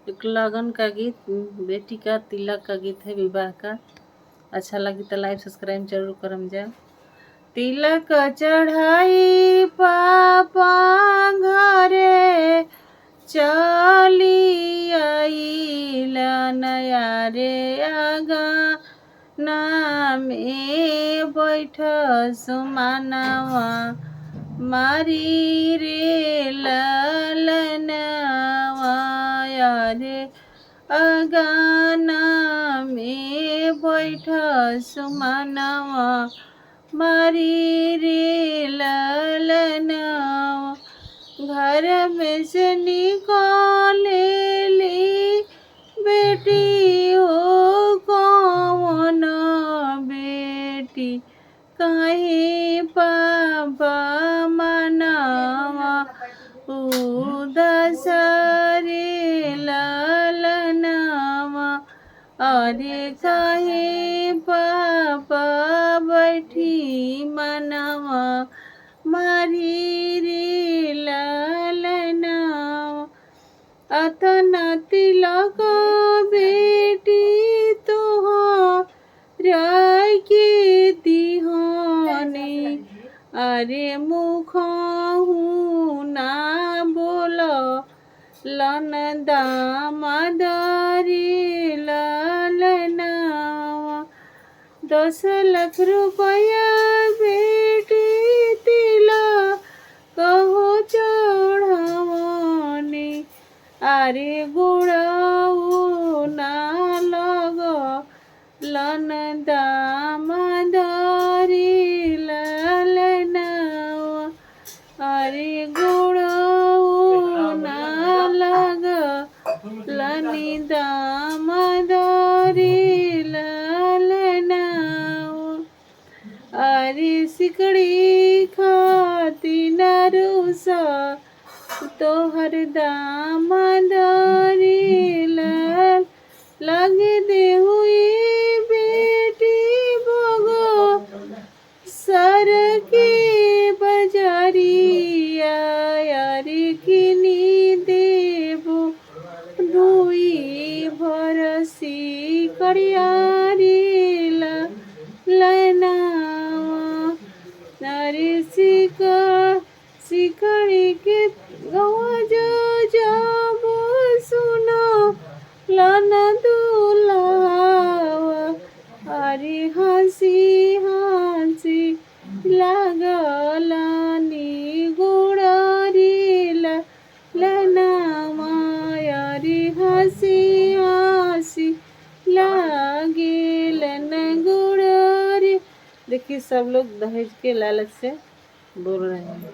एक लगन का गीत, बेटी का तिलक का गीत है, विवाह का। अच्छा लगी तो लाइक सब्सक्राइब जरूर करम जा। तिलक चढ़ाई पापा घरे चली आइला नया रे आगा नामे बैठ सुमानवा मारी रे ललनवा रे अगाना में बैठ सुमानवा मारी रे ललनवा। घर में से निकालेली बेटी हो कौन बेटी कहीं पापा मनावा उदास रे ललनवा अरे कहीं पापा बैठी मनवा मारी रे ललनवा। अतना तिलक बेटी तुहरा के दिहने अरे मुख ना बोल लन दामाद रे ललनवा। 10 लाख रुपया बेटी तिलक कहो चढ़ावने अरे गुड़ाऊ ना लग लन दामाद रे ललनवा अरे गुड़ाऊ ना लग लनी दामाद रे ललनवा अरे सिकड़ी खाती नरुसा तोहर दामाद रे लगे दे हुई बेटी भोगो सर के बजारिया यारी किनी देबो धुई भरसी करियारी ललनवा नारी सिकड़ी के गवज जब सुनो लन दुलावा अरे हंसी हंसी लगलानी गुड़ारी ललनवा अरे हंसी हंसी लागे लन गुड़ारी। देखिए सब लोग दहेज के लालच से बोल रहे हैं।